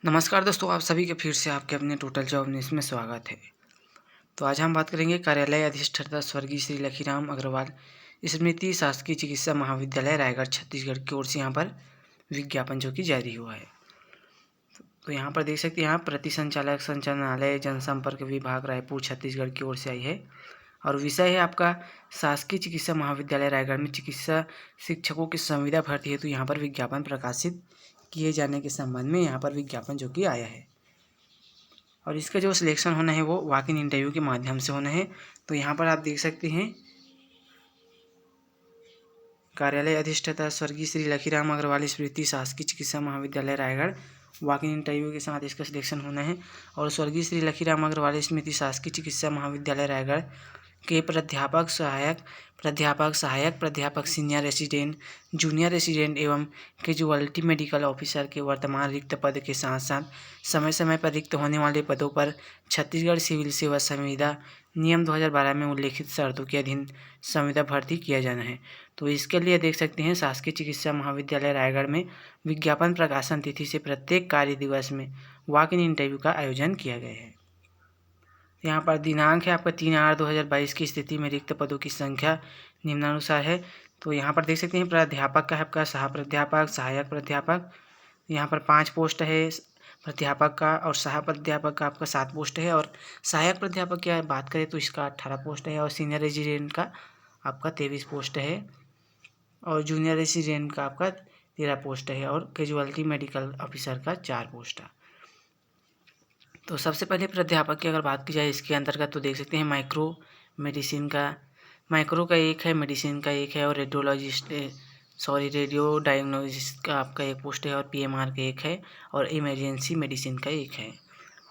नमस्कार दोस्तों, आप सभी के फिर से आपके अपने टोटल जॉब न्यूज़ में स्वागत है। तो आज हम बात करेंगे कार्यालय अधिष्ठाता स्वर्गीय श्री लखीराम अग्रवाल स्मृति शासकीय चिकित्सा महाविद्यालय रायगढ़ छत्तीसगढ़ की ओर से यहाँ पर विज्ञापन जो कि जारी हुआ है। तो यहाँ पर देख सकते हैं, यहाँ प्रति संचालक संचालनालय जनसंपर्क विभाग रायपुर छत्तीसगढ़ की ओर से आई है और विषय है आपका शासकीय चिकित्सा महाविद्यालय रायगढ़ में चिकित्सा शिक्षकों की संविदा भर्ती हेतु यहाँ पर विज्ञापन प्रकाशित किए जाने के संबंध में यहाँ पर विज्ञापन जो कि आया है और इसका जो सिलेक्शन होना है वो वॉक इन इंटरव्यू के माध्यम से होना है। तो यहाँ पर आप देख सकते हैं, कार्यालय अधिष्ठाता स्वर्गीय श्री लखीराम अग्रवाल स्मृति शासकीय चिकित्सा महाविद्यालय रायगढ़ वॉक इन इंटरव्यू के साथ इसका सिलेक्शन होना है और स्वर्गीय श्री लखीराम अग्रवाल स्मृति शासकीय चिकित्सा महाविद्यालय रायगढ़ के प्राध्यापक सहायक सीनियर रेसिडेंट जूनियर रेसिडेंट एवं कैजुअल्टी मेडिकल ऑफिसर के वर्तमान रिक्त पद के साथ साथ समय समय पर रिक्त होने वाले पदों पर छत्तीसगढ़ सिविल सेवा संविदा नियम 2012 में उल्लेखित शर्तों के अधीन संविदा भर्ती किया जाना है। तो इसके लिए देख सकते हैं, शासकीय चिकित्सा महाविद्यालय रायगढ़ में विज्ञापन प्रकाशन तिथि से प्रत्येक कार्य दिवस में वॉक इन इंटरव्यू का आयोजन किया गया है। यहाँ पर दिनांक है आपका 3/8/2022 की स्थिति में रिक्त पदों की संख्या निम्नानुसार है। तो यहाँ पर देख सकते हैं, प्राध्यापक का है आपका सह प्राध्यापक सहायक प्राध्यापक, यहाँ पर 5 पोस्ट है प्राध्यापक का और सह प्राध्यापक का आपका 7 पोस्ट है और सहायक प्राध्यापक की बात करें तो इसका 18 पोस्ट है और सीनियर रेजिडेंट का आपका 23 पोस्ट है और जूनियर रेजिडेंट का आपका 13 पोस्ट है और कैजुअल्टी मेडिकल ऑफिसर का 4 पोस्ट है। तो सबसे पहले प्राध्यापक की अगर बात की जाए इसके अंतर्गत तो देख सकते हैं, माइक्रो का एक है, मेडिसिन का एक है और रेडियो डायग्नोसिस का आपका एक पोस्ट है और पीएमआर का एक है और इमरजेंसी मेडिसिन का एक है।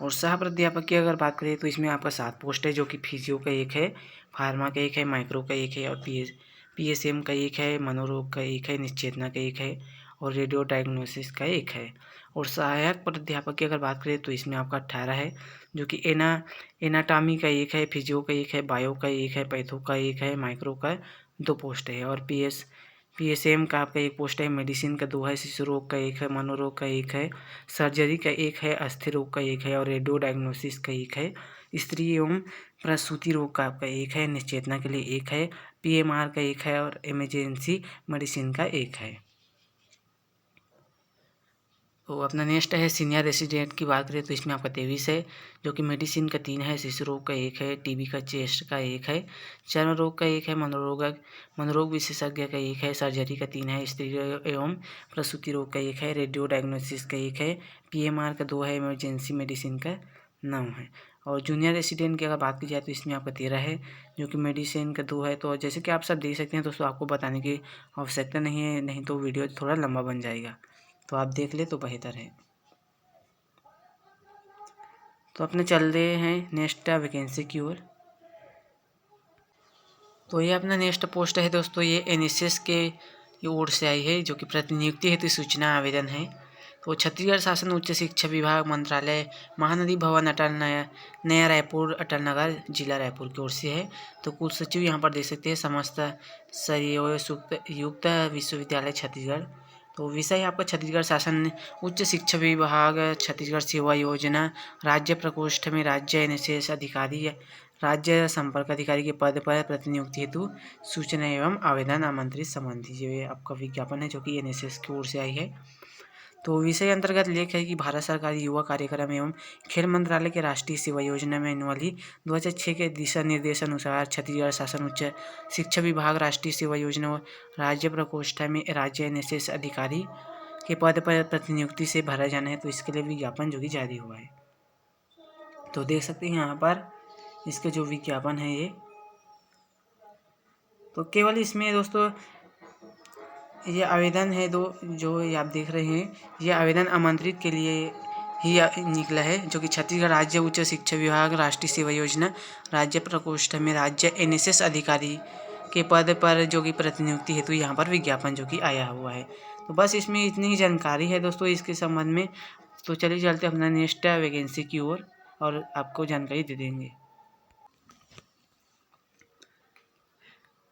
और सह प्राध्यापक की अगर बात करें तो इसमें आपका 7 पोस्ट है, जो कि फिजियो का एक है, फार्मा का एक है, माइक्रो का एक है और पीएसएम का एक है, मनोरोग का एक है, निश्चेतना का एक है और रेडियो डायग्नोसिस का एक है। और सहायक प्राध्यापक की अगर बात करें तो इसमें आपका 18 है, जो कि एनाटॉमी का एक है, फिजियो का एक है, बायो का एक है, पैथो का एक है, माइक्रो का 2 पोस्ट है और पीएसएम का आपका 1 पोस्ट है, मेडिसिन का 2 है, शिशु रोग का 1 है, मनोरोग का 1 है, सर्जरी का 1 है, अस्थि रोग का 1 है और रेडियो डायग्नोसिस का 1 है, स्त्री एवं प्रसूति रोग का आपका 1 है, निश्चेतना के लिए 1 है, पीएमआर का 1 है और इमरजेंसी मेडिसिन का 1 है। तो अपना नेक्स्ट है सीनियर रेसिडेंट की बात करें तो इसमें आपका 23 है, जो कि मेडिसिन का 3 है, शिशु रोग का 1 है, टीबी का चेस्ट का 1 है, चर्म रोग का 1 है, मनोरोग विशेषज्ञ का 1 है, सर्जरी का 3 है, स्त्री एवं प्रसूति रोग का 1 है, रेडियो डायग्नोसिस का 1 है, पीएमआर का 2 है, इमरजेंसी मेडिसिन का 9 है। और जूनियर रेसिडेंट की अगर बात की जाए तो इसमें आपका 13 है, जो कि मेडिसिन का 2 है। तो जैसे कि आप सब देख सकते हैं दोस्तों, आपको बताने की आवश्यकता नहीं है, नहीं तो वीडियो थोड़ा लंबा बन जाएगा, तो आप देख ले तो बेहतर है। तो अपने चल रहे हैं नेक्स्ट वैकेंसी की ओर। तो ये अपना नेक्स्ट पोस्ट है दोस्तों, ये एनएसएस के ओर से आई है, जो कि प्रतिनियुक्ति हेतु सूचना आवेदन है। तो छत्तीसगढ़ शासन उच्च शिक्षा विभाग मंत्रालय महानदी भवन अटल नया रायपुर अटल नगर जिला रायपुर की ओर से है। तो कुल सचिव यहाँ पर देख सकते हैं, समस्त युक्त विश्वविद्यालय छत्तीसगढ़। तो विषय है आपका छत्तीसगढ़ शासन उच्च शिक्षा विभाग छत्तीसगढ़ सेवा योजना राज्य प्रकोष्ठ में राज्य एनएसएस अधिकारी राज्य संपर्क अधिकारी के पद पर प्रतिनियुक्ति हेतु सूचना एवं आवेदन आमंत्रित संबंधी ये आपका विज्ञापन है, जो कि एनएसएस की ओर से आई है। तो विषय अंतर्गत लेख है कि भारत सरकार युवा कार्यक्रम एवं खेल मंत्रालय के राष्ट्रीय सेवा योजना में अनुवाली 2006 के दिशा निर्देश अनुसार छत्तीसगढ़ शासन उच्च शिक्षा विभाग राष्ट्रीय सेवा योजना राज्य प्रकोष्ठ में राज्य एनएसएस अधिकारी के पद पर प्रतिनियुक्ति से भरा जाना है। तो इसके लिए विज्ञापन जो कि जारी हुआ है। तो देख सकते हैं यहाँ पर इसका जो विज्ञापन है ये, तो केवल इसमें दोस्तों ये आवेदन है जो ये आप देख रहे हैं, ये आवेदन आमंत्रित के लिए ही निकला है, जो कि छत्तीसगढ़ राज्य उच्च शिक्षा विभाग राष्ट्रीय सेवा योजना राज्य प्रकोष्ठ में राज्य एनएसएस अधिकारी के पद पर जो कि प्रतिनियुक्ति हेतु यहाँ पर विज्ञापन जो कि आया हुआ है। तो बस इसमें इतनी ही जानकारी है दोस्तों इसके संबंध में। तो चलिए चलते अपना नेक्स्ट वैकेंसी की ओर और आपको जानकारी दे देंगे।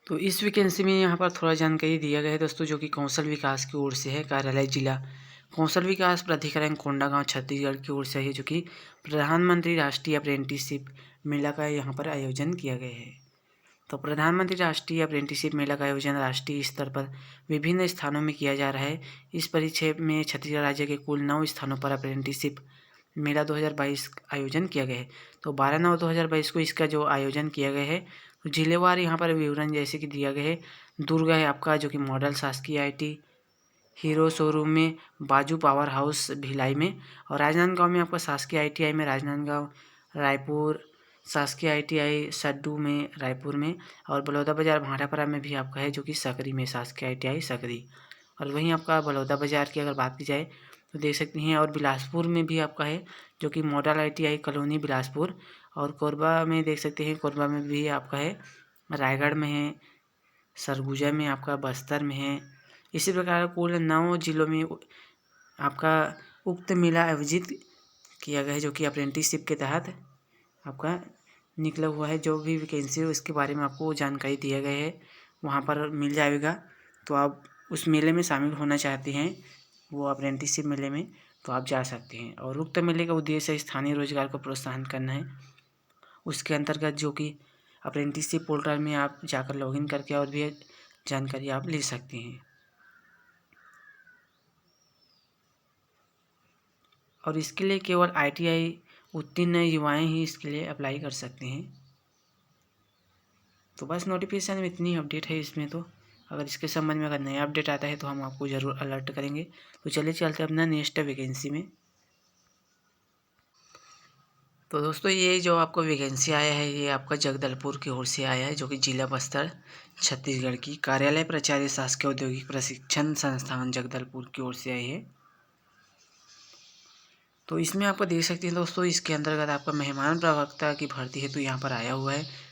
तो इस वैकेंसी में यहाँ पर थोड़ा जानकारी दिया गया है दोस्तों, जो कि कौशल विकास की ओर से है, कार्यालय जिला कौशल विकास प्राधिकरण कोंडागांव छत्तीसगढ़ की ओर से है, जो कि प्रधानमंत्री राष्ट्रीय अप्रेंटिसशिप मेला का यहाँ पर आयोजन किया गया है। तो प्रधानमंत्री राष्ट्रीय अप्रेंटिसशिप मेला का आयोजन राष्ट्रीय स्तर पर विभिन्न स्थानों में किया जा रहा है। इस परिक्षेप में छत्तीसगढ़ राज्य के कुल 9 स्थानों पर अप्रेंटिसशिप मेला 2022 आयोजन किया गया है। तो 12/9/2022 को इसका जो आयोजन किया गया है, तो जिलेवार यहाँ पर विवरण जैसे कि दिया गया है। दुर्ग है आपका, जो कि मॉडल शासकीय IIT, हीरो शोरूम में, बाजू पावर हाउस भिलाई में, और राजनांदगांव में आपका शासकीय ITI में राजनांदगांव, रायपुर शासकीय ITI सड्डू में रायपुर में, और बलौदाबाजार भाटापारा में भी आपका है, जो कि सकरी में शासकीय ITI सकरी। और वहीं आपका बलौदाबाजार की अगर बात की जाए तो देख सकते हैं, और बिलासपुर में भी आपका है, जो कि मॉडल ITI कॉलोनी बिलासपुर, और कोरबा में देख सकते हैं, कोरबा में भी आपका है, रायगढ़ में है, सरगुजा में आपका, बस्तर में है। इसी प्रकार कुल 9 जिलों में आपका उक्त मेला आयोजित किया गया है, जो कि अप्रेंटिसशिप के तहत आपका निकला हुआ है। जो भी वैकेंसी है उसके बारे में आपको जानकारी दिया गया है, वहाँ पर मिल जाएगा। तो आप उस मेले में शामिल होना चाहते हैं, वो अप्रेंटिसशिप मेले में, तो आप जा सकते हैं। और उक्त मेले का उद्देश्य स्थानीय रोजगार को प्रोत्साहन करना है। उसके अंतर्गत जो कि अप्रेंटिसशिप पोर्टल में आप जाकर लॉगिन करके और भी जानकारी आप ले सकते हैं। और इसके लिए केवल ITI उत्तीर्ण युवाएं ही इसके लिए अप्लाई कर सकते हैं। तो बस नोटिफिकेशन में इतनी अपडेट है इसमें। तो अगर इसके संबंध में अगर नया अपडेट आता है तो हम आपको ज़रूर अलर्ट करेंगे। तो चलिए चलते अपना नेक्स्ट वैकेंसी में। तो दोस्तों, ये जो आपको वैकेंसी आया है, ये आपका जगदलपुर की ओर से आया है, जो कि जिला बस्तर छत्तीसगढ़ की कार्यालय प्राचार्य शासकीय औद्योगिक प्रशिक्षण संस्थान जगदलपुर की ओर से आई है। तो इसमें आपको देख सकते हैं दोस्तों, इसके अंतर्गत आपका मेहमान प्रवक्ता की भर्ती हेतु यहाँ पर आया हुआ है।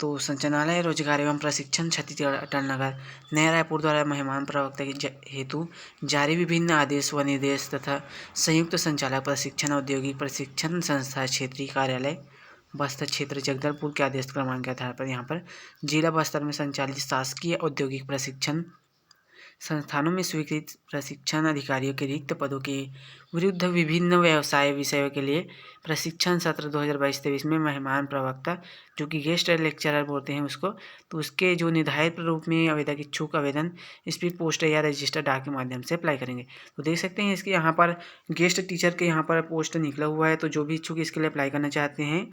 तो संचालनालय रोजगार एवं प्रशिक्षण छत्तीसगढ़ अटल नगर नया रायपुर द्वारा मेहमान प्रवक्ता के हेतु जारी विभिन्न आदेश व निर्देश तथा संयुक्त संचालक प्रशिक्षण औद्योगिक प्रशिक्षण संस्था क्षेत्रीय कार्यालय बस्तर क्षेत्र जगदलपुर के आदेश क्रमांक के आधार पर यहाँ पर जिला बस्तर में संचालित शासकीय औद्योगिक प्रशिक्षण संस्थानों में स्वीकृत प्रशिक्षण अधिकारियों के रिक्त पदों के विरुद्ध विभिन्न व्यवसाय विषयों के लिए प्रशिक्षण सत्र 2022-23 में मेहमान प्रवक्ता, जो कि गेस्ट लेक्चरर बोलते हैं उसको, तो उसके जो निर्धारित रूप में आवेदक इच्छुक आवेदन स्पीड पोस्ट या रजिस्टर डाक के माध्यम से अप्लाई करेंगे। तो देख सकते हैं इसके यहाँ पर गेस्ट टीचर के यहाँ पर पोस्ट निकला हुआ है। तो जो भी इच्छुक इसके लिए अप्लाई करना चाहते हैं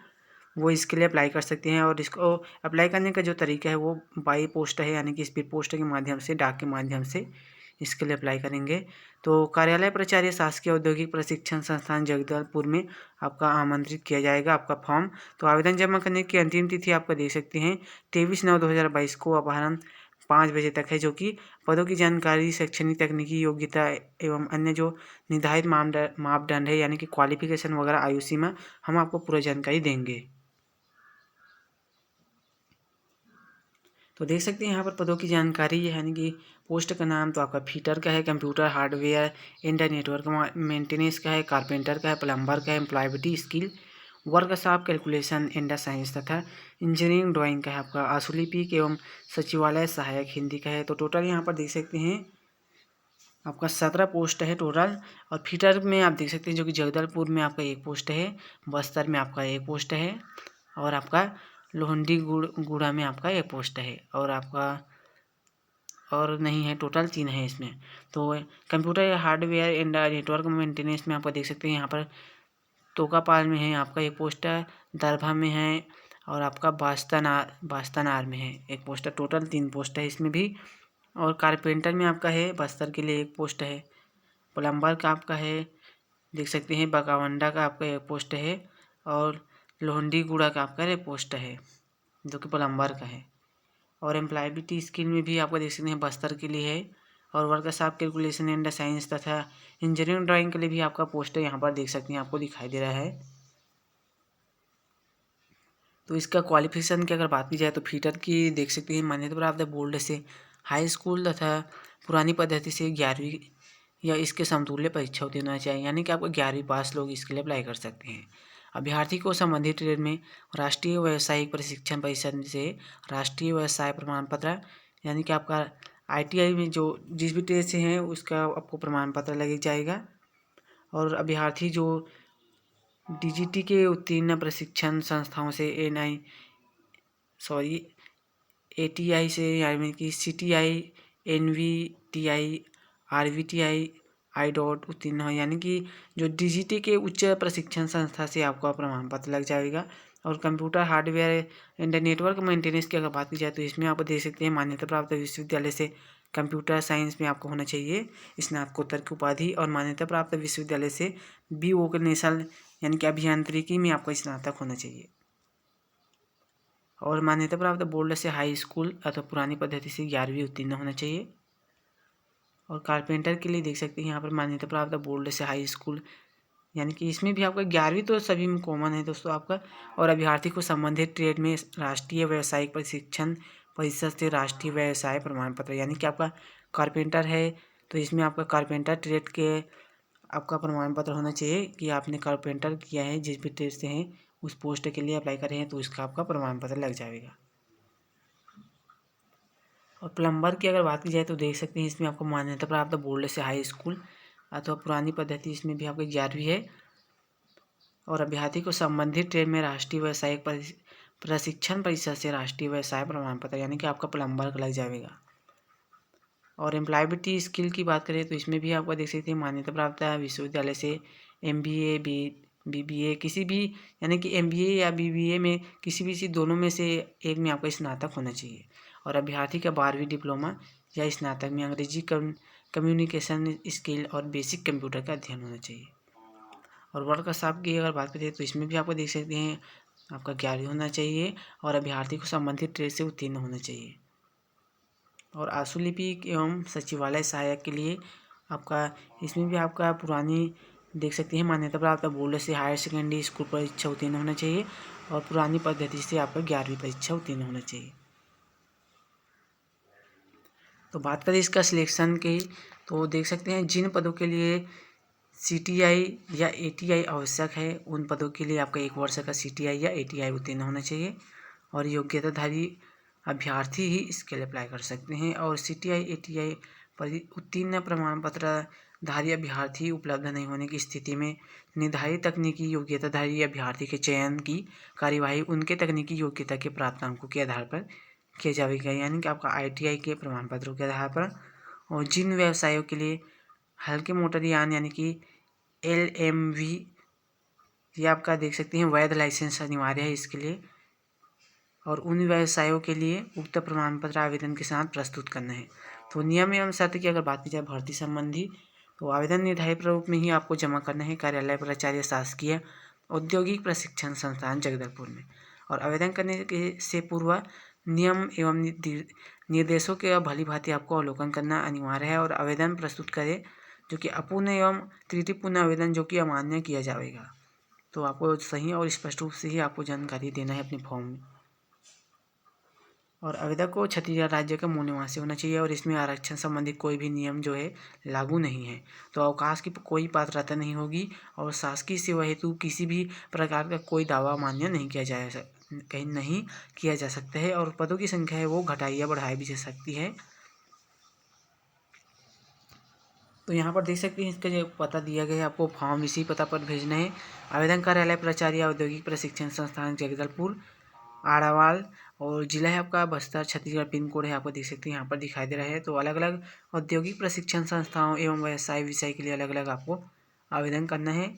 वो इसके लिए अप्लाई कर सकते हैं। और इसको अप्लाई करने का जो तरीका है वो बाई पोस्ट है, यानी कि स्पीड पोस्ट के माध्यम से, डाक के माध्यम से इसके लिए अप्लाई करेंगे। तो कार्यालय प्राचार्य शासकीय औद्योगिक प्रशिक्षण संस्थान जगदलपुर में आपका आमंत्रित किया जाएगा आपका फॉर्म। तो आवेदन जमा करने की अंतिम तिथि आपका देख सकते हैं 23/9/2022 को अपराह्न 5 बजे तक है, जो कि पदों की जानकारी, शैक्षणिक तकनीकी योग्यता एवं अन्य जो निर्धारित मापदंड है, यानी कि क्वालिफिकेशन वगैरह, आयु सीमा, हम आपको पूरा जानकारी देंगे। तो देख सकते हैं यहाँ पर पदों की जानकारी है, यानी कि पोस्ट का नाम तो आपका फिटर का है, computer hardware and network maintenance का है, कारपेंटर का है, प्लम्बर का है, employability skill, workshop calculation and science तथा इंजीनियरिंग ड्राइंग का है आपका, आशुलिपिक एवं सचिवालय सहायक हिंदी का है। तो टोटल यहाँ पर देख सकते हैं आपका 17 पोस्ट है टोटल। और फिटर में आप देख सकते हैं, जो कि जगदलपुर में आपका 1 पोस्ट है, बस्तर में आपका 1 पोस्ट है, और आपका लोहंडीगुड़ा में आपका 1 पोस्ट है, और आपका और नहीं है, टोटल 3 है इसमें। तो computer hardware and network maintenance में आपका देख सकते हैं यहाँ पर तोकापाल में है आपका 1 पोस्ट है, दरभा में है, और आपका बास्तानार में है 1 पोस्ट है। टोटल 3 पोस्ट है इसमें भी। और कारपेंटर में आपका है, बस्तर के लिए 1 पोस्ट है, प्लम्बर का आपका है, देख सकते हैं बकावंडा का आपका 1 पोस्ट है, और लोहंडीगुड़ा का आपका 1 पोस्ट है, जो कि प्लम्बर का है। और एम्प्लॉयबिलिटी स्किल में भी आपको देख सकते हैं बस्तर के लिए है, और वर्कशॉप कैलकुलेशन एंड साइंस तथा इंजीनियरिंग ड्राइंग के लिए भी आपका पोस्ट है, यहाँ पर देख सकते हैं आपको दिखाई दे रहा है। तो इसका क्वालिफिकेशन की अगर बात की जाए तो फिटर की देख सकते हैं मान्यता प्राप्त बोर्ड से हाई स्कूल तथा पुरानी पद्धति से 11वीं या इसके समतुल्य परीक्षा उत्तीर्ण होना चाहिए, यानी कि आपको 11वीं पास लोग इसके लिए अप्लाई कर सकते हैं। अभ्यर्थी को संबंधित ट्रेड में राष्ट्रीय व्यावसायिक प्रशिक्षण परिषद से राष्ट्रीय व्यवसाय प्रमाण पत्र, यानी कि आपका ITI में जो जिस भी ट्रेड से हैं उसका आपको प्रमाण पत्र लग जाएगा। और अभ्यर्थी जो DGT के उत्तीर्ण प्रशिक्षण संस्थाओं से ATI से यानी कि CTI, NVTI, RVTI, IDOT उत्तीर्ण हो, यानी कि जो DGT के उच्च प्रशिक्षण संस्था से आपका प्रमाण पत्र लग जाएगा। और computer hardware and network maintenance की अगर बात की जाए तो इसमें आप देख सकते हैं मान्यता प्राप्त विश्वविद्यालय से कंप्यूटर साइंस में आपको होना चाहिए स्नातकोत्तर की उपाधि, और मान्यता प्राप्त विश्वविद्यालय से वोकेशनल यानी कि अभियांत्रिकी में आपका स्नातक होना चाहिए। और मान्यता प्राप्त बोर्ड से हाई स्कूल अथवा पुरानी पद्धति से 11वीं उत्तीर्ण होना चाहिए। और कारपेंटर के लिए देख सकते हैं यहाँ पर मान्यता प्राप्त बोर्ड से हाई स्कूल, यानी कि इसमें भी आपका 11वीं तो सभी में कॉमन है दोस्तों आपका। और अभ्यर्थी को संबंधित ट्रेड में राष्ट्रीय व्यावसायिक प्रशिक्षण परिषद से राष्ट्रीय व्यवसाय प्रमाण पत्र, यानी कि आपका कारपेंटर है तो इसमें आपका कारपेंटर ट्रेड के आपका प्रमाण पत्र होना चाहिए कि आपने कारपेंटर किया है, जिस भी ट्रेड से हैं उस पोस्ट के लिए अप्लाई करे हैं तो इसका आपका प्रमाण पत्र लग जाएगा। और प्लम्बर की अगर बात की जाए तो देख सकते हैं इसमें आपको मान्यता प्राप्त बोर्ड से हाई स्कूल अथवा पुरानी पद्धति, इसमें भी आपको 11वीं है। और अभ्यर्थी को संबंधित ट्रेड में राष्ट्रीय व्यावसायिक प्रशिक्षण परिषद से राष्ट्रीय व्यवसाय प्रमाण पत्र, यानी कि आपका प्लम्बर का लग जाएगा। और एम्प्लॉयबिलिटी स्किल की बात करें तो इसमें भी आपको देख सकते हैं मान्यता प्राप्त विश्वविद्यालय से MBA BBA किसी भी, यानी कि MBA या BBA में किसी भी से दोनों में से एक में आपका स्नातक होना चाहिए। और अभ्यर्थी का 12वीं डिप्लोमा या स्नातक में अंग्रेजी कम्युनिकेशन स्किल और बेसिक कंप्यूटर का अध्ययन होना चाहिए। और वर्कशॉप की अगर बात करें तो इसमें भी आपको देख सकते हैं आपका 11वीं होना चाहिए और अभ्यर्थी को संबंधित ट्रेड से उत्तीर्ण होना चाहिए। और आशुलिपिक एवं सचिवालय सहायक के लिए आपका इसमें भी आपका पुरानी देख सकते हैं मान्यता प्राप्त बोर्ड से हायर सेकेंडरी स्कूल परीक्षा उत्तीर्ण होना चाहिए और पुरानी पद्धति से आपका 11वीं परीक्षा उत्तीर्ण होना चाहिए। तो बात करें इसका सिलेक्शन की तो देख सकते हैं जिन पदों के लिए CTI या ATI आवश्यक है उन पदों के लिए आपका 1 वर्ष का CTI या ATI उत्तीर्ण होना चाहिए और योग्यताधारी अभ्यर्थी ही इसके लिए अप्लाई कर सकते हैं। और CTI ATI पर उत्तीर्ण प्रमाण पत्र धारी अभ्यर्थी उपलब्ध नहीं होने की स्थिति में निर्धारित तकनीकी योग्यताधारी अभ्यर्थी के चयन की कार्यवाही उनके तकनीकी योग्यता के प्राप्तांकों के आधार पर किया जाएगा, यानी कि आपका ITI के प्रमाण पत्रों के आधार पर। और जिन व्यवसायों के लिए हल्के मोटर यान यानी कि LMV ये आपका देख सकते हैं वैध लाइसेंस अनिवार्य है इसके लिए, और उन व्यवसायों के लिए उक्त प्रमाण पत्र आवेदन के साथ प्रस्तुत करना है। तो नियम एवं शर्त की अगर बात की जाए भर्ती संबंधी तो आवेदन निर्धारित प्रारूप में ही आपको जमा करना है कार्यालय प्राचार्य शासकीय औद्योगिक प्रशिक्षण संस्थान जगदलपुर में। और आवेदन करने के से पूर्व नियम एवं निर्देशों के भली भांति आपको अवलोकन करना अनिवार्य है और आवेदन प्रस्तुत करें जो कि अपूर्ण एवं त्रुटिपूर्ण आवेदन जो कि अमान्य किया जाएगा। तो आपको सही और स्पष्ट रूप से ही आपको जानकारी देना है अपने फॉर्म में। और आवेदक को छत्तीसगढ़ राज्य का मूल निवासी होना चाहिए और इसमें आरक्षण संबंधी कोई भी नियम जो है लागू नहीं है। तो अवकाश की कोई पात्रता नहीं होगी और शासकीय सेवा हेतु किसी भी प्रकार का कोई दावा मान्य नहीं किया जा सकता है। और पदों की संख्या है वो घटाई या बढ़ाई भी जा सकती है। तो यहाँ पर देख सकते हैं इसका जो पता दिया गया है आपको फॉर्म इसी पता पर भेजना है। आवेदन कार्यालय प्राचार्य औद्योगिक प्रशिक्षण संस्थान जगदलपुर आड़ावाल, और जिला है आपका बस्तर छत्तीसगढ़, पिन कोड है आपको देख सकते हैं यहाँ पर दिखाई दे रहा है। तो अलग अलग औद्योगिक प्रशिक्षण संस्थाओं एवं व्यवसाय विषय के लिए अलग अलग आपको आवेदन करना है।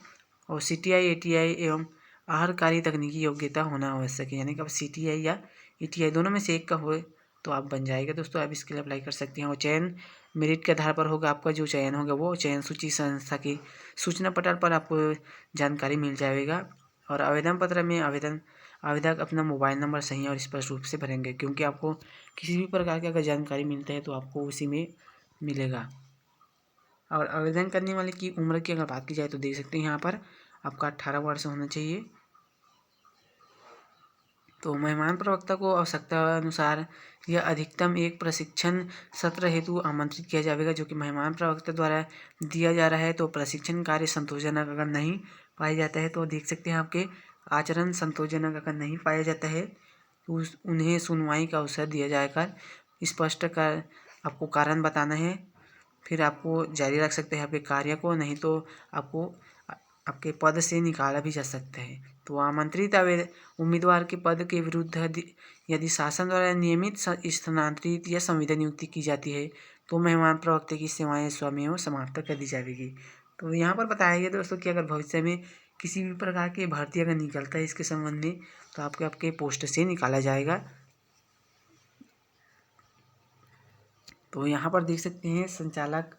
और CTI ATI एवं आहरकारी तकनीकी योग्यता होना आवश्यक है, यानी कि अब CTI या ATI दोनों में से एक का हो तो आप बन जाएगा दोस्तों, आप इसके लिए अप्लाई कर सकते हैं। और चयन मेरिट के आधार पर होगा, आपका जो चयन होगा वो चयन सूची संस्था की सूचना पटल पर आपको जानकारी मिल जाएगा। और आवेदन पत्र में आवेदक अपना मोबाइल नंबर सही और स्पष्ट रूप से भरेंगे, क्योंकि आपको किसी भी प्रकार की अगर जानकारी मिलता है तो आपको उसी में मिलेगा। और आवेदन करने वाले की उम्र की अगर बात की जाए तो देख सकते हैं यहाँ पर आपका 18 वर्ष होना चाहिए। तो मेहमान प्रवक्ता को आवश्यकता अनुसार यह अधिकतम एक प्रशिक्षण सत्र हेतु आमंत्रित किया जाएगा, जो कि मेहमान प्रवक्ता द्वारा दिया जा रहा है। तो प्रशिक्षण कार्य संतोषजनक अगर नहीं पाया जाता है तो देख सकते हैं आपके आचरण संतोषजनक अगर नहीं पाया जाता है तो उन्हें सुनवाई का अवसर दिया जाएगा। स्पष्ट कर आपको कारण बताना है, फिर आपको जारी रख सकते हैं आपके कार्य को, नहीं तो आपको आपके पद से निकाला भी जा सकता है। तो आमंत्रित उम्मीदवार के पद के विरुद्ध यदि शासन द्वारा नियमित स्थानांतरित या संविदा नियुक्ति की जाती है तो मेहमान प्रवक्ता की सेवाएं स्वयं समाप्त कर दी जाएगी। तो यहाँ पर बताया गया दोस्तों कि अगर भविष्य में किसी भी प्रकार की भर्ती अगर निकलता है इसके संबंध में तो आपके पोस्ट से निकाला जाएगा। तो यहाँ पर देख सकते हैं संचालक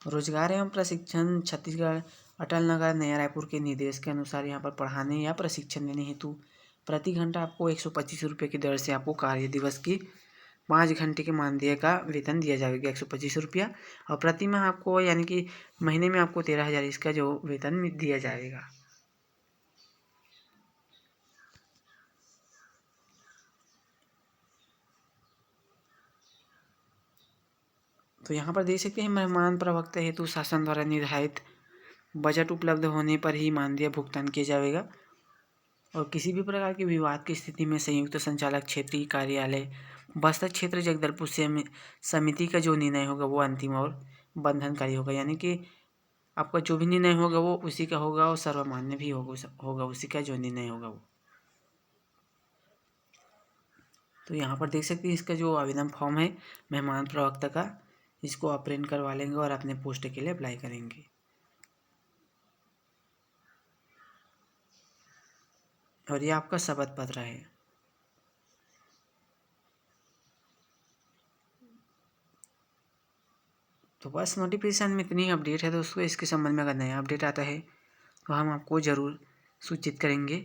रोजगार एवं प्रशिक्षण छत्तीसगढ़ अटल नगर नया रायपुर के निर्देश के अनुसार यहाँ पर पढ़ाने या प्रशिक्षण देने हेतु प्रति घंटा आपको 125 रुपये की दर से आपको कार्य दिवस की 5 घंटे के मानदेय का वेतन दिया जाएगा 125 रुपया, और प्रति माह आपको यानी कि महीने में आपको 13,000 इसका जो वेतन दिया जाएगा। तो यहाँ पर देख सकते हैं मेहमान प्रवक्ता हेतु शासन द्वारा निर्धारित बजट उपलब्ध होने पर ही मानदेय भुगतान किया जाएगा, और किसी भी प्रकार के विवाद की स्थिति में संयुक्त संचालक क्षेत्रीय कार्यालय बस्तर क्षेत्र जगदलपुर से समिति का जो निर्णय होगा वो अंतिम और बंधनकारी होगा, यानी कि आपका जो भी निर्णय होगा वो उसी का होगा और सर्वमान्य भी होगा उसी का जो निर्णय होगा वो। तो यहाँ पर देख सकते हैं इसका जो आवेदन फॉर्म है मेहमान प्रवक्ता का, इसको आप प्रिंट करवा लेंगे और अपने पोस्ट के लिए अप्लाई करेंगे। और ये आपका शपथ पत्र है। तो बस नोटिफिकेशन में इतनी अपडेट है दोस्तों। इसके संबंध में अगर नया अपडेट आता है तो हम आपको ज़रूर सूचित करेंगे।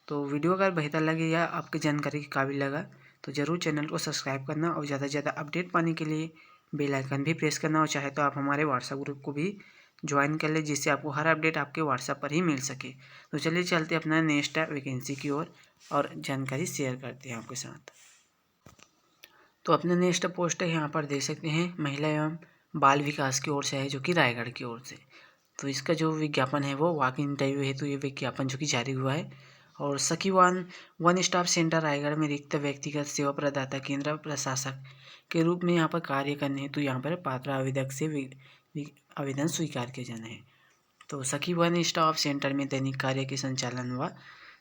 तो वीडियो अगर बेहतर लगे या आपकी जानकारी के काबिल लगा तो ज़रूर चैनल को सब्सक्राइब करना, और ज़्यादा से ज़्यादा अपडेट पाने के लिए बेल आइकन भी प्रेस करना, और चाहे तो आप हमारे व्हाट्सएप ग्रुप को भी ज्वाइन कर ले, जिससे आपको हर अपडेट आपके व्हाट्सएप पर ही मिल सके। तो चलिए चलते अपना नेक्स्ट वैकेंसी की ओर और जानकारी शेयर करते हैं आपके साथ। तो अपना नेक्स्ट पोस्ट है यहाँ पर देख सकते हैं महिला एवं बाल विकास की ओर से है, जो कि रायगढ़ की ओर से। तो इसका जो विज्ञापन है वो वॉक इन इंटरव्यू है, तो ये विज्ञापन जो कि जारी हुआ है। और सखी वन स्टॉप सेंटर रायगढ़ में रिक्त व्यक्तिगत सेवा प्रदाता केंद्र प्रशासक के रूप में यहाँ पर कार्य करने हेतु यहाँ पर पात्र आवेदक से आवेदन स्वीकार किए जाना है। तो सखी वन स्टॉप सेंटर में दैनिक कार्य के संचालन व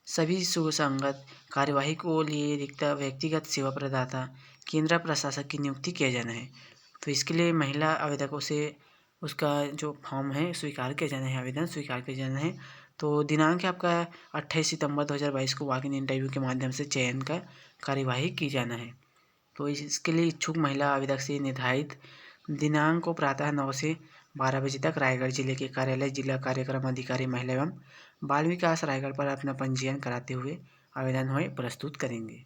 सभी सुसंगत कार्यवाही को लिए रिक्त व्यक्तिगत सेवा प्रदाता केंद्र प्रशासक की नियुक्ति किया जाना है। तो इसके लिए महिला आवेदकों से उसका जो फॉर्म है स्वीकार किया जाना है, आवेदन स्वीकार किया जाना है। तो दिनांक है आपका 28 सितंबर 2022 को वॉक इन इंटरव्यू के माध्यम से चयन का कार्यवाही की जाना है। तो इसके लिए इच्छुक महिला आवेदक से निर्धारित दिनांक को प्रातः 9 से 12 बजे तक रायगढ़ जिले के कार्यालय जिला कार्यक्रम अधिकारी महिला एवं बाल विकास रायगढ़ पर अपना पंजीयन कराते हुए आवेदन हुए प्रस्तुत करेंगे।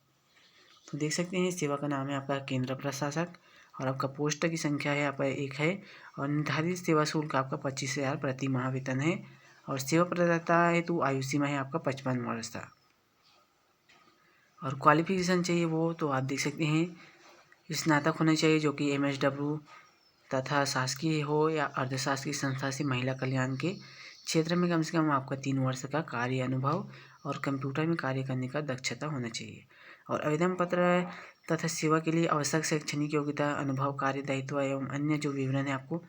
तो देख सकते हैं सेवा का नाम है आपका केंद्र प्रशासक, और आपका पोस्ट की संख्या है आपका 1 है, और निर्धारित सेवा शुल्क आपका 25,000 प्रति माह वेतन है, और सेवा प्रदाता हेतु आयु सीमा है आपका 55 वर्ष था। और क्वालिफिकेशन चाहिए वो तो आप देख सकते हैं स्नातक होना चाहिए, जो कि MSW तथा शासकीय हो या अर्धशासकीय संस्था से महिला कल्याण के क्षेत्र में कम से कम आपका 3 वर्ष का कार्य अनुभव और कंप्यूटर में कार्य करने का दक्षता होना चाहिए। और आवेदन पत्र तथा सेवा के लिए आवश्यक शैक्षणिक योग्यता, अनुभव, कार्य दायित्व एवं अन्य जो विवरण है आपको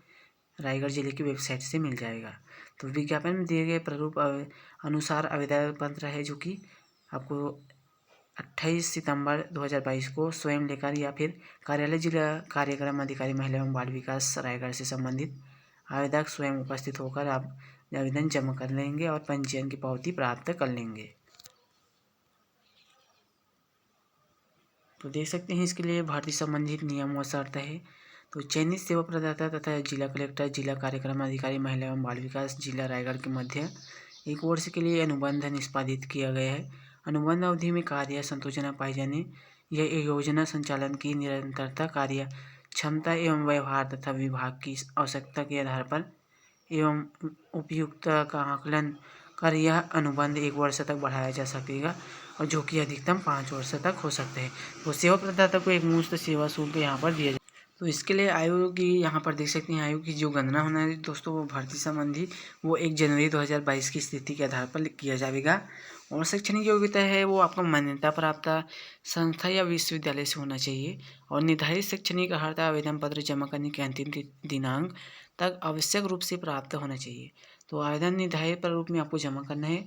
रायगढ़ जिले की वेबसाइट से मिल जाएगा। तो विज्ञापन में दिए गए प्रारूप अनुसार आवेदन पत्र है, जो कि आपको 28 सितंबर 2022 को स्वयं लेकर या फिर कार्यालय जिला कार्यक्रम अधिकारी महिला एवं बाल विकास रायगढ़ से संबंधित आवेदक स्वयं उपस्थित होकर आप आवेदन जमा कर लेंगे और पंजीयन की पावती प्राप्त कर लेंगे। तो देख सकते हैं इसके लिए भर्ती संबंधित नियम व शर्त है। तो चयनित सेवा प्रदाता तथा जिला कलेक्टर, जिला कार्यक्रम अधिकारी महिला एवं बाल विकास जिला रायगढ़ के मध्य 1 वर्ष के लिए अनुबंध निष्पादित किया गया है। अनुबंध अवधि में कार्य संतोषजनक पाए जाने या योजना संचालन की निरंतरता, कार्य क्षमता एवं व्यवहार तथा विभाग की आवश्यकता के आधार पर एवं उपयुक्तता का आकलन कर यह अनुबंध 1 वर्ष तक बढ़ाया जा सकेगा, और जो कि अधिकतम 5 वर्ष तक हो सकते हैं। तो सेवा प्रदाता को एक मुफ्त सेवा शुल्क यहाँ पर दिया जाए। तो इसके लिए आयु की यहाँ पर देख सकते हैं, आयु की जो गणना होना है दोस्तों वो भर्ती संबंधी वो 1 जनवरी 2022 की स्थिति के आधार पर किया जाएगा। और शैक्षणिक योग्यता है वो आपका मान्यता प्राप्त संस्था या विश्वविद्यालय से होना चाहिए। और निर्धारित शैक्षणिक अर्हता आवेदन पत्र जमा करने के अंतिम दिनांक तक आवश्यक रूप से प्राप्त होना चाहिए। तो आवेदन निर्धारित प्रारूप में आपको जमा करना है।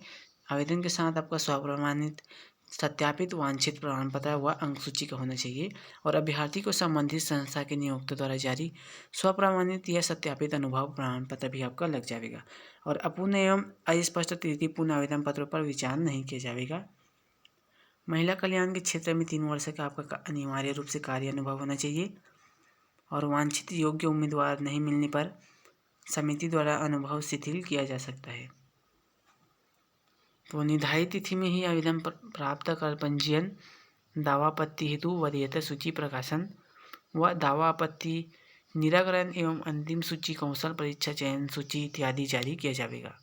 आवेदन के साथ आपका स्वप्रमाणित सत्यापित वांछित प्रमाण पत्र व अंक सूची का होना चाहिए। और अभ्यर्थी को संबंधित संस्था के नियोक्ता द्वारा जारी स्वप्रमाणित या सत्यापित अनुभव प्रमाण पत्र भी आपका लग जाएगा। और अपूर्ण एवं अस्पष्ट त्रुटिपूर्ण आवेदन पत्रों पर विचार नहीं किया जाएगा। महिला कल्याण के क्षेत्र में 3 वर्ष का आपका अनिवार्य रूप से कार्य अनुभव होना चाहिए। और वांछित योग्य उम्मीदवार नहीं मिलने पर समिति द्वारा अनुभव शिथिल किया जा सकता है। तो निर्धारित तिथि में ही आवेदन प्राप्त कर पंजीयन, दावा आपत्ति हेतु वरीयता सूची प्रकाशन व दावा आपत्ति निराकरण एवं अंतिम सूची कौशल परीक्षा चयन सूची इत्यादि जारी किया जाएगा।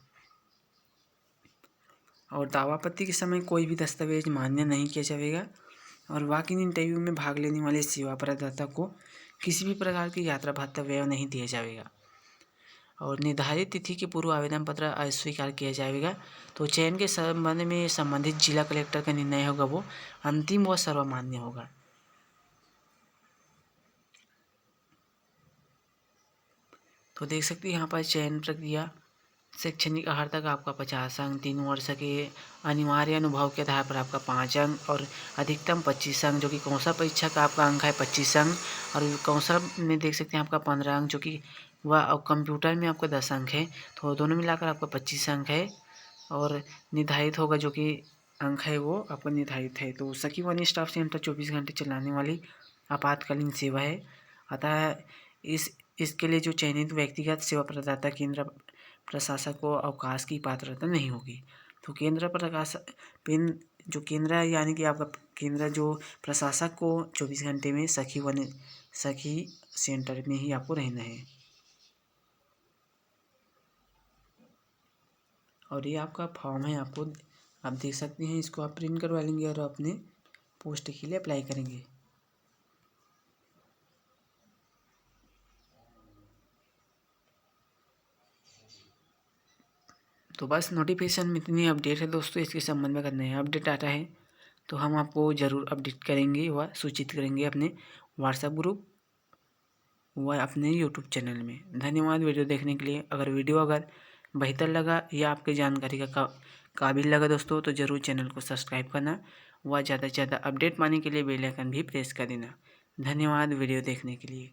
और दावा आपत्ति के समय कोई भी दस्तावेज मान्य नहीं किया जाएगा। और वॉक इन इंटरव्यू में भाग लेने वाले सेवा प्रदाता को किसी भी प्रकार की यात्रा भत्ता व्यय नहीं दिया जाएगा। और निर्धारित तिथि के पूर्व आवेदन पत्र अस्वीकार किया जाएगा। तो चयन के संबंध में संबंधित जिला कलेक्टर का निर्णय होगा वो अंतिम व सर्वमान्य होगा। तो देख सकते हैं यहाँ पर चयन प्रक्रिया। शैक्षणिक अर्हता का आपका 50 अंक, 3 वर्ष के अनिवार्य अनुभव के आधार पर आपका 5 अंक और अधिकतम 25 अंक, जो कि कौशल परीक्षा का आपका अंक है 25 अंक। और कौशल में देख सकते हैं आपका 15 अंक, जो कि वह कंप्यूटर में आपका 10 अंक है। तो दोनों मिलाकर आपका 25 अंक है। और निर्धारित होगा जो कि अंक है वो आपका निर्धारित है। तो सखी वन स्टाफ सेंटर 24 घंटे चलाने वाली आपातकालीन सेवा है। अतः इसके लिए जो चयनित व्यक्तिगत सेवा प्रदाता केंद्र प्रशासक को अवकाश की पात्रता नहीं होगी। तो जो केंद्र यानी कि आपका केंद्र जो प्रशासक को 24 घंटे में सखी सेंटर में ही आपको रहना है। और ये आपका फॉर्म है, आपको आप देख सकते हैं, इसको आप प्रिंट करवा लेंगे और अपने पोस्ट के लिए अप्लाई करेंगे। तो बस नोटिफिकेशन में इतनी अपडेट है दोस्तों। इसके संबंध में अगर नया अपडेट आता है तो हम आपको ज़रूर अपडेट करेंगे व सूचित करेंगे अपने व्हाट्सएप ग्रुप व अपने यूट्यूब चैनल में। धन्यवाद वीडियो देखने के लिए। अगर वीडियो बेहतर लगा या आपकी जानकारी का काबिल लगा दोस्तों, तो ज़रूर चैनल को सब्सक्राइब करना व ज़्यादा से ज़्यादा अपडेट पाने के लिए बेल आइकन भी प्रेस कर देना। धन्यवाद वीडियो देखने के लिए।